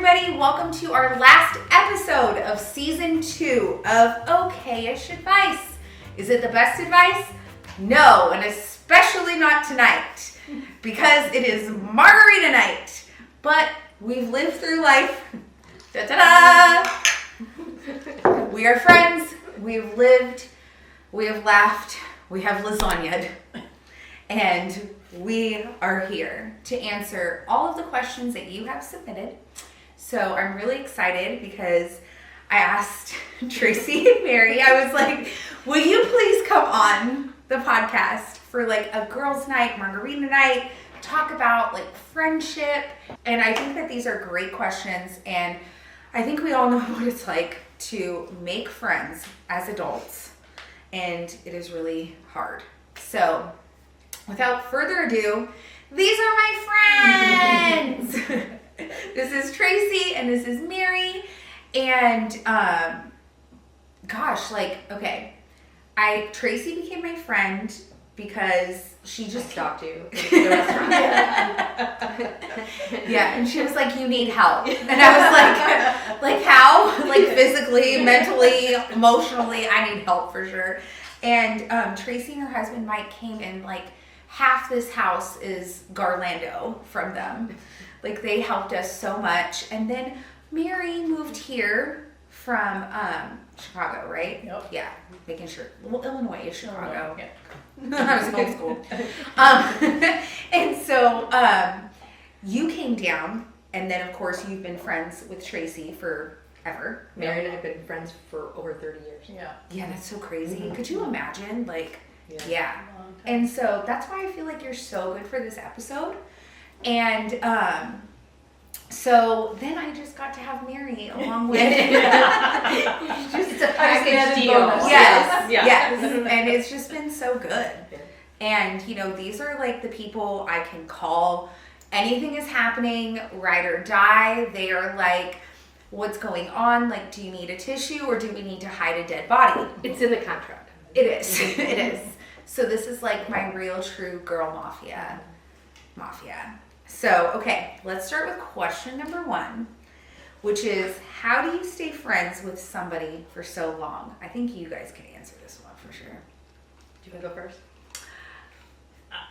everybody. Welcome to our last episode of Season 2 of Okayish Advice. Is it the best advice? No, and especially not tonight, because it is Margarita night. But we've lived through life. Da-da-da! We are friends. We've lived. We have laughed. We have lasagnaed. And we are here to answer all of the questions that you have submitted. So I'm really excited because I asked Tracy and Mary, I was like, will you please come on the podcast for like a girls' night, Margarita night, talk about like friendship. And I think that these are great questions. And I think we all know what it's like to make friends as adults. And it is really hard. So without further ado, these are my friends. This is Tracy and this is Mary. And Tracy became my friend because she just stalked you in the restaurant. Yeah, and she was like, you need help. And I was like how? Like physically, mentally, emotionally, I need help for sure. And Tracy and her husband Mike came in like half this house is Garlando from them. Like they helped us so much. And then Mary moved here from Chicago, right? Yep. Yeah, making sure. Well, Illinois is Chicago. Yeah. I was homeschooled. And so you came down, and then of course you've been friends with Tracy forever. Mary and I have been friends for over 30 years. Yeah. Yeah, that's so crazy. Mm-hmm. Could you imagine? Like, yeah. Long time. And so that's why I feel like you're so good for this episode. And so then I just got to have Mary along with. Just a package deal. Yes, Yeah. yes. And it's just been so good. And, you know, these are like the people I can call. Anything is happening, ride or die. They are like, what's going on? Like, do you need a tissue or do we need to hide a dead body? It's in the contract. It is. It is. So this is like my real true girl mafia. So, okay, let's start with question number 1, which is, how do you stay friends with somebody for so long? I think you guys can answer this one for sure. Do you want to go first?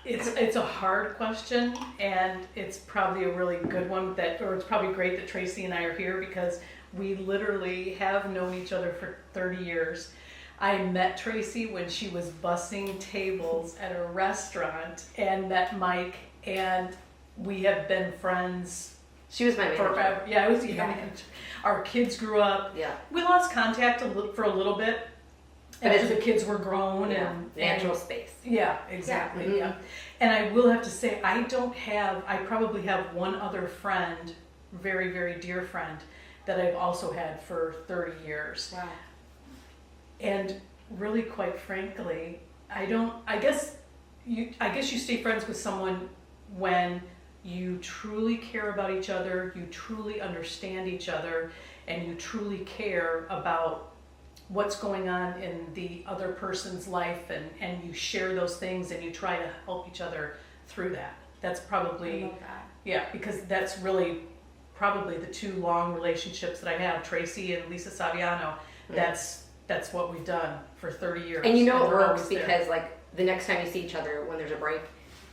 It's a hard question, and it's probably a really good one it's probably great that Tracy and I are here because we literally have known each other for 30 years. I met Tracy when she was bussing tables at a restaurant and met Mike, and we have been friends. She was my manager. Forever. Yeah, I was Our kids grew up. Yeah. We lost contact for a little bit. But After the kids were grown and natural space. Yeah, exactly. Yeah. Yeah. And I will have to say, I probably have one other friend, very, very dear friend, that I've also had for 30 years. Wow. And really, quite frankly, I guess you stay friends with someone when you truly care about each other, you truly understand each other, and you truly care about what's going on in the other person's life, and you share those things and you try to help each other through that. That's probably, I love that. yeah, because that's really probably the 2 long relationships that I have, Tracy and Lisa Saviano. That's what we've done for 30 years. And you know it we're works always there. because like the next time you see each other when there's a break,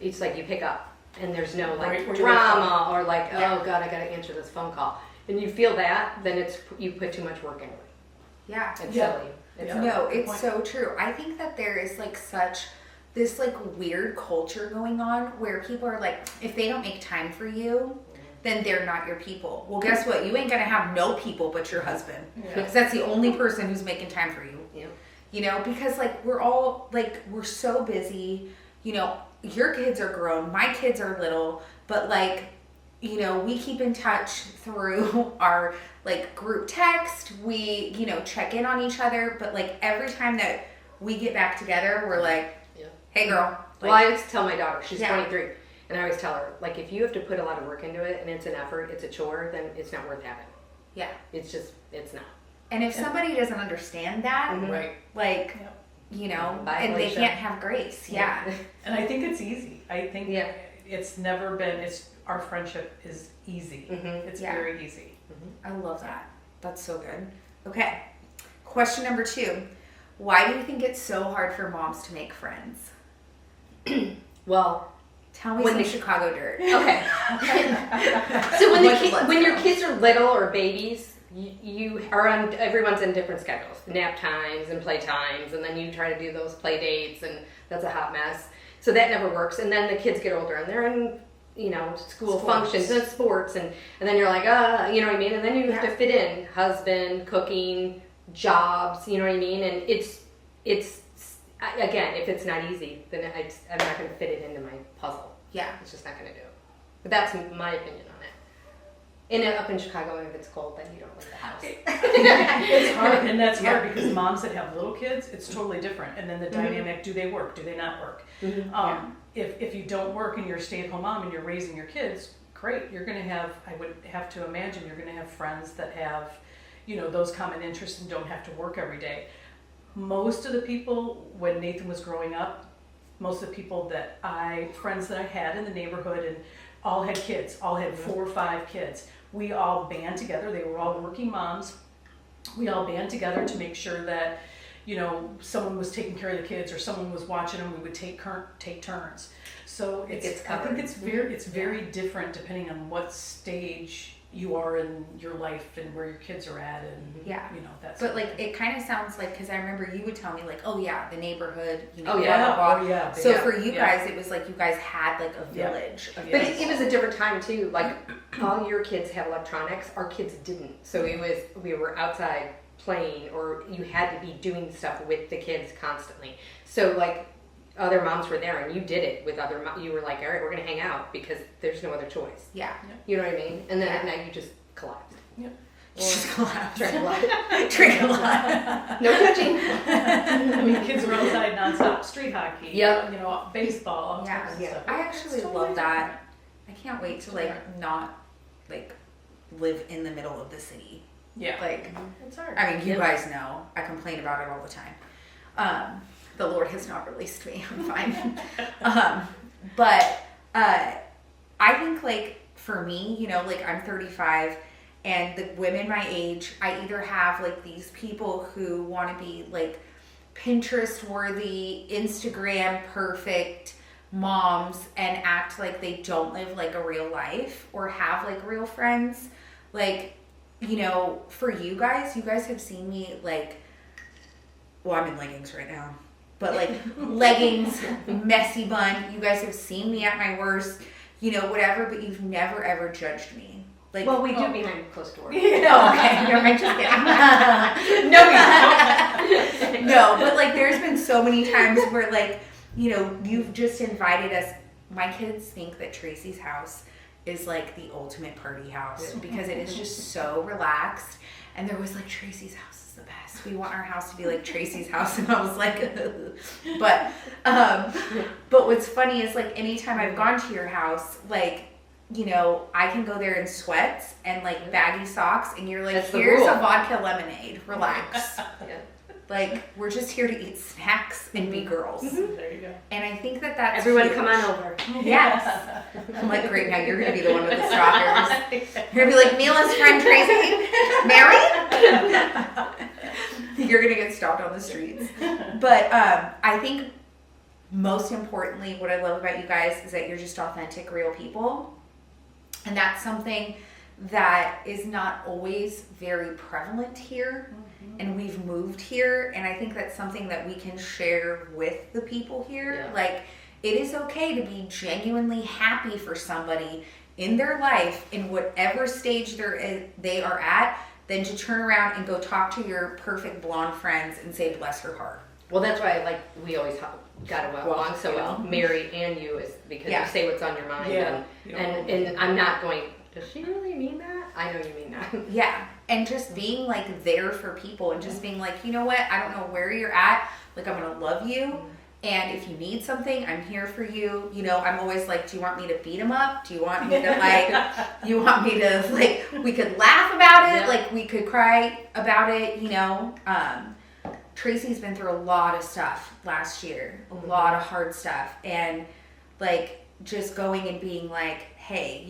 it's like you pick up and there's no like Right, where you're drama or like, Yeah. oh God, I gotta answer this phone call. And you feel that, then you put too much work into it. Yeah. It's Yeah. silly. No, it's so true. I think that there is like this like weird culture going on where people are like, if they don't make time for you, then they're not your people. Well, guess what? You ain't gonna have no people but your husband. Yeah. Because that's the only person who's making time for you. Yeah. You know, because like we're so busy, you know, your kids are grown, my kids are little, but like, you know, we keep in touch through our like group text, we, you know, check in on each other, but like every time that we get back together, we're like, hey girl. Like, Well, I always tell my daughter, she's Yeah. 23, and I always tell her, like, if you have to put a lot of work into it and it's an effort, it's a chore, then it's not worth having. yeah. It's not. And if somebody doesn't understand that, Mhm. Right. like, Yep. you know, Bye, and they Felicia. can't have grace. Yeah. And I think it's easy. I think Yeah. it's never been, our friendship is easy. Mhm. It's Yeah. very easy. I love that. That's so good. Okay. Question number 2. Why do you think it's so hard for moms to make friends? Well, Tell me when some the- Chicago dirt. okay. So when your kids are little or babies, you are on. Everyone's in different schedules, nap times and play times, and then you try to do those play dates, and that's a hot mess. So that never works. And then the kids get older, and they're in school functions and sports, and then you're like, you know what I mean? And then you have to fit in husband, cooking, jobs, you know what I mean? And it's again, if it's not easy, then I'm not going to fit it into my puzzle. Yeah. It's just not going to do. But that's my opinion on it. And up in Chicago, if it's cold, then you don't leave the house. It's hard, and that's hard because moms that have little kids, it's totally different. And then the dynamic: do they work? Do they not work? If you don't work and you're a stay-at-home mom and you're raising your kids, great. You're going to have. I would have to imagine you're going to have friends that have, those common interests and don't have to work every day. Most of the people, when Nathan was growing up, most of the people friends that I had in the neighborhood, and all had kids, all had 4 or 5 kids. We all band together. They were all working moms. We all band together to make sure that, someone was taking care of the kids or someone was watching them. We would take turns. So I think it's very different depending on what stage you are in your life and where your kids are at, and that's. But like it kind of sounds like, because I remember you would tell me like, oh yeah, the neighborhood, blah, blah, blah. Oh yeah. So for you guys, it was like you guys had like a village. Yeah. But it was a different time too. Like all your kids have electronics, our kids didn't. So we were outside playing, or you had to be doing stuff with the kids constantly. So like other moms were there, and you did it with other moms. You were like, all right, we're gonna hang out because there's no other choice. Yeah. You know what I mean? And then at night you just collapsed. Yeah. Just collapsed. Drank a lot. Drink a lot. No judging. I mean, kids were outside nonstop, street hockey. Yep. Baseball. All types of stuff. I actually love that. I can't wait to not live in the middle of the city. Yeah. It's hard. I mean, you guys know I complain about it all the time. The Lord has not released me. I'm fine. But I think for me, I'm 35, and the women my age, I either have these people who want to be Pinterest worthy, Instagram perfect moms and act like they don't live a real life or have real friends. For you guys have seen me I'm in leggings right now. But leggings, messy bun. You guys have seen me at my worst, whatever. But you've never ever judged me. Well, we do behind closed doors. Oh, okay. Never mind. Just kidding. No, but there's been so many times where you've just invited us. My kids think that Tracy's house is the ultimate party house because it is just so relaxed. And there was Tracy's house is the best. We want our house to be like Tracy's house. And I was but what's funny is anytime I've gone to your house, I can go there in sweats and baggy socks, and you're here's a vodka lemonade. Relax. We're just here to eat snacks and be girls. There you go. And I think that's everyone huge. come on over. Yes. I'm great, now you're going to be the one with the stalkers. You're going to be Mila's friend Tracy. Mary? You're going to get stalked on the streets. But I think most importantly, what I love about you guys is that you're just authentic, real people. And that's something that is not always very prevalent here. And we've moved here, and I think that's something that we can share with the people here. Yeah. It is okay to be genuinely happy for somebody in their life in whatever stage they are at, than to turn around and go talk to your perfect blonde friends and say, bless her heart. Well, that's why we always got along so well, Mary and you, is because you say what's on your mind. Yeah. And I'm not going, does she really mean that? I know you mean that. Yeah. And just being there for people and just being you know what? I don't know where you're at. I'm going to love you. And if you need something, I'm here for you. I'm always do you want me to beat him up? Do you want me to you want me to we could laugh about it. We could cry about it, Tracy's been through a lot of stuff last year, a lot of hard stuff. And just going and being hey,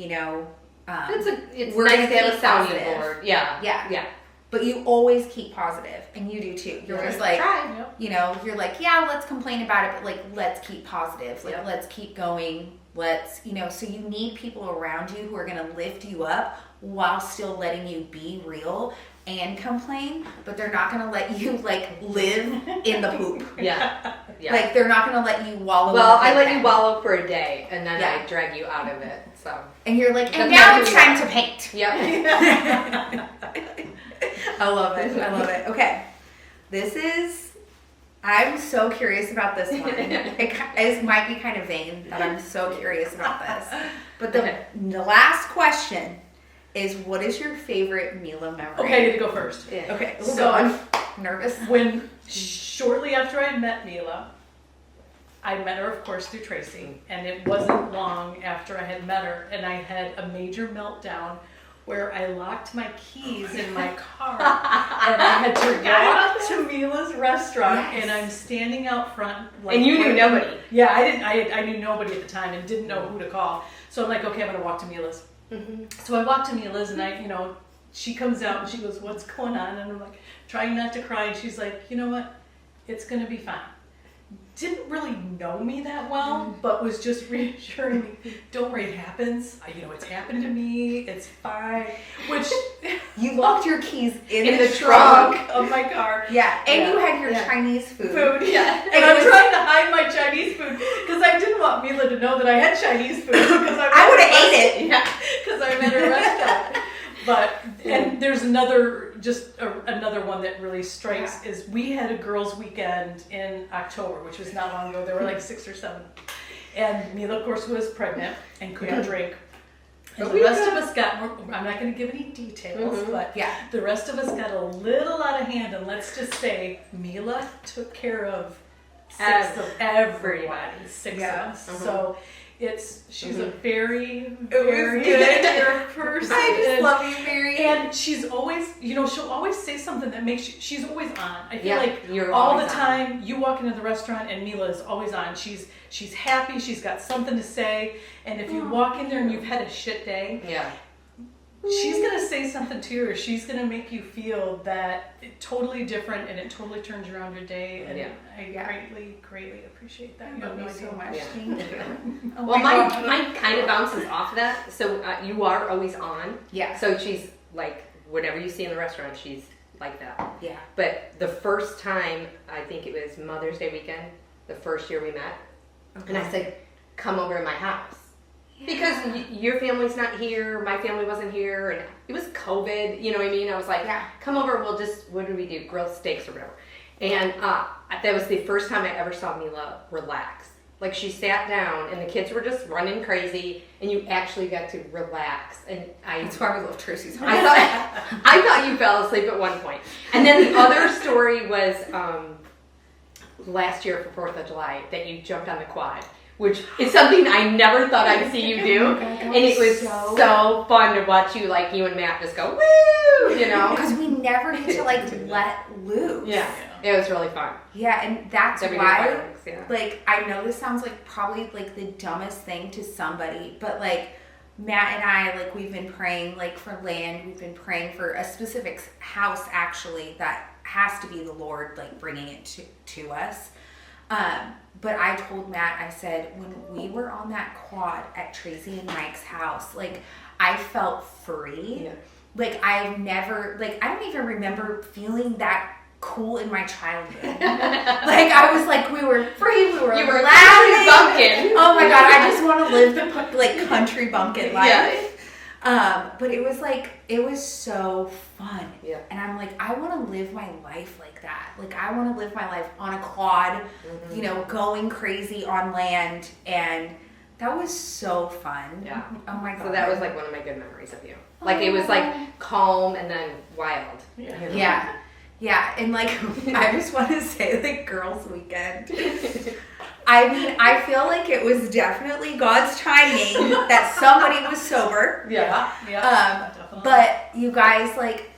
It's we're nice gonna to have keep a sounding positive. board. Yeah. Yeah. But you always keep positive, and you do too. You're always like, Try. you know, you're like, yeah, let's complain about it, but like, let's keep positive. Like, let's keep going. Let's, you know, so you need people around you who are going to lift you up while still letting you be real and complain, but they're not going to let you like live in the poop. Yeah. Like, they're not going to let you wallow. Well, in the I let pit. you wallow for a day, and then I drag you out of it. So. And you're like, and Doesn't now matter it's who you time are. to paint. Yep. I love it. I love it. Okay. I'm so curious about this one. It might be kind of vain that I'm so curious about this. But the last question is, what is your favorite Mila memory? Okay, I get to go first. Yeah. Okay. So I'm nervous. when shortly after I met Mila, I met her, of course, through Tracy, and it wasn't long after I had met her, and I had a major meltdown where I locked my keys in my car, and I had to walk to Mila's restaurant, and I'm standing out front. Like, And you knew nobody. Yeah, I didn't. I knew nobody at the time and didn't know who to call. So I'm like, okay, I'm gonna walk to Mila's. Mm-hmm. So I walk to Mila's, and she comes out and she goes, "What's going on?" And I'm like, trying not to cry, and she's like, "You know what? It's gonna be fine." Didn't really know me that well, but was just reassuring me, don't worry, it happens. It's happened to me. It's fine. Which You locked your keys in the trunk of my car. Yeah, and you had your Chinese food. Yeah. And I'm trying to hide my Chinese food because I didn't want Mila to know that I had Chinese food because I would have ate it. Yeah, because I'm at a restaurant. But and there's another one that really strikes is we had a girls' weekend in October, which was not long ago. There were like 6 or 7, and Mila, of course, was pregnant and couldn't drink. And the rest of us got. I'm not going to give any details, but the rest of us got a little out of hand. And let's just say Mila took care of 6 of everybody, 6 of us. So. She's a very, very good person. I just love you, Mary. And she's always, she'll always say something that makes she's always on. I feel like you're all the always time you walk into the restaurant and Mila is always on. She's happy. She's got something to say. And if you walk in there and you've had a shit day, she's going to say something to you, or she's going to make you feel that it's totally different and it totally turns around your day. And I greatly appreciate that. You have no idea so much. Yeah. Thank you. Well, mine kind of bounces off of that. So you are always on. Yeah. So she's like, whatever you see in the restaurant, she's like that. Yeah. But the first time, I think it was Mother's Day weekend, the first year we met, and I said, come over to my house. Because your family's not here, my family wasn't here, and it was COVID, you know what I mean? I was like, come over, we'll just, what do we do? Grilled steaks or whatever. And that was the first time I ever saw Mila relax. Like, she sat down, and the kids were just running crazy, and you actually got to relax. And That's why we love Tracy's house. I thought you fell asleep at one point. And then the other story was last year for 4th of July, that you jumped on the quad, which is something I never thought I'd see you do. And it was so fun to watch you, like, you and Matt just go, woo, Because we never get to, like, let loose. Yeah, it was really fun. Yeah, and that's Every why, fireworks, like, I know this sounds like probably, like, the dumbest thing to somebody, but, like, Matt and I, like, we've been praying, like, for land. We've been praying for a specific house, actually, that has to be the Lord, like, bringing it to us. But I told Matt, I said, when we were on that quad at Tracy and Mike's house, like, I felt free. Yeah. Like, I've never, like, I don't even remember feeling that cool in my childhood. Like, I was like, we were free, we were You were laughing. a bumpkin. Oh my God, I just want to live the, like, country bumpkin life. Yeah. But it was like, it was so fun. Yeah. And I'm like, I want to live my life like that. Like, I want to live my life on a quad, going crazy on land. And that was so fun. Yeah. Oh my God. So that was like one of my good memories of you. Like, it was like calm and then wild. Yeah. Yeah. And like, I just want to say, like, girls' weekend. I mean, I feel like it was definitely God's timing that somebody was sober. Yeah. But you guys, like,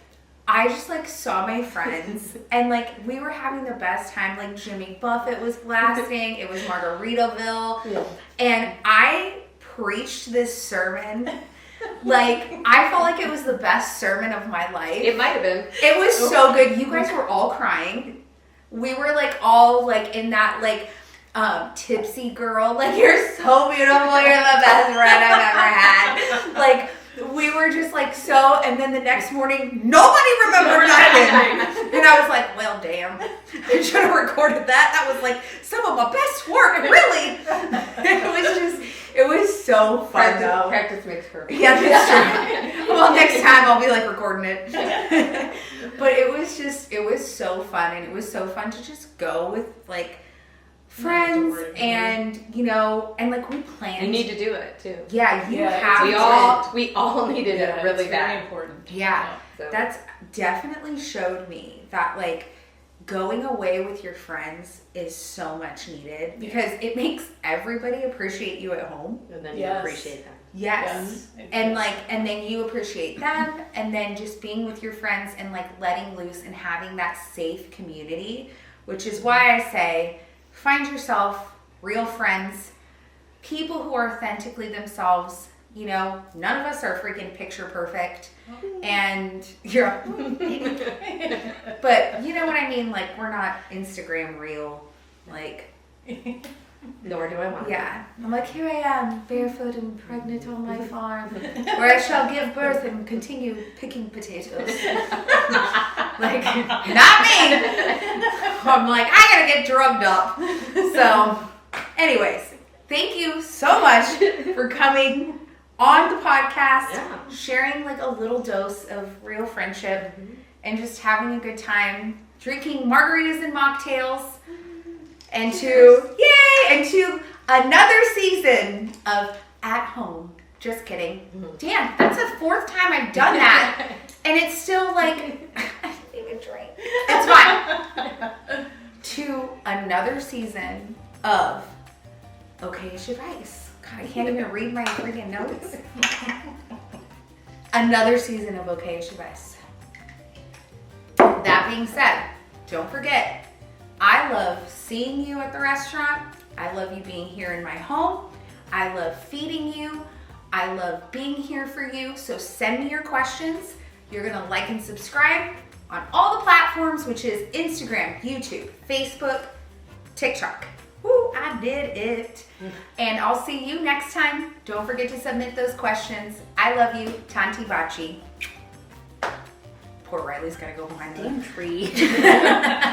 I just, like, saw my friends, and, like, we were having the best time. Like, Jimmy Buffett was blasting. It was Margaritaville. Yeah. And I preached this sermon, Like, I felt like it was the best sermon of my life. It might have been. It was so good. You guys were all crying. We were like all like in that like tipsy girl. Like, you're so beautiful. You're the best friend I've ever had. Like, we were just like so, and then the next morning, nobody remembered nothing. And I was like, well, damn. I should have recorded that. That was like some of my best work, really. It was so fun though. Practice makes perfect. Yeah, that's true. Well, next time I'll be like recording it. But it was so fun, and it was so fun to just go with like friends and, you know, and like we planned. You need to do it too. Yeah, you Yeah, have We all needed it really it's bad. very important. Yeah, So. that's definitely showed me that like going away with your friends is so much needed because it makes everybody appreciate you at home. And then Yes. you appreciate them. Yes. Yes. And like, and then you appreciate them, and then just being with your friends and like letting loose and having that safe community, which is why I say find yourself real friends, people who are authentically themselves. You know, none of us are freaking picture perfect, and you're, but you know what I mean? Like, we're not Instagram real, like. Nor do I want Yeah. I'm like, here I am, barefoot and pregnant on my farm, where I shall give birth and continue picking potatoes. Like, not me. I'm like, I gotta get drugged up. So, anyways, thank you so much for coming on the podcast, sharing like a little dose of real friendship, and just having a good time, drinking margaritas and mocktails. And to another season of At Home. Just kidding. Damn, that's the 4th time I've done that. And it's still like, I didn't even drink. It's fine. To another season of Okayish Advice. God, I can't even read my freaking notes. Another season of Okayish Advice. That being said, don't forget, I love seeing you at the restaurant. I love you being here in my home. I love feeding you. I love being here for you. So send me your questions. You're gonna like and subscribe on all the platforms, which is Instagram, YouTube, Facebook, TikTok. Woo, I did it. And I'll see you next time. Don't forget to submit those questions. I love you, Tanti Bachi. Poor Riley's gotta go behind the tree.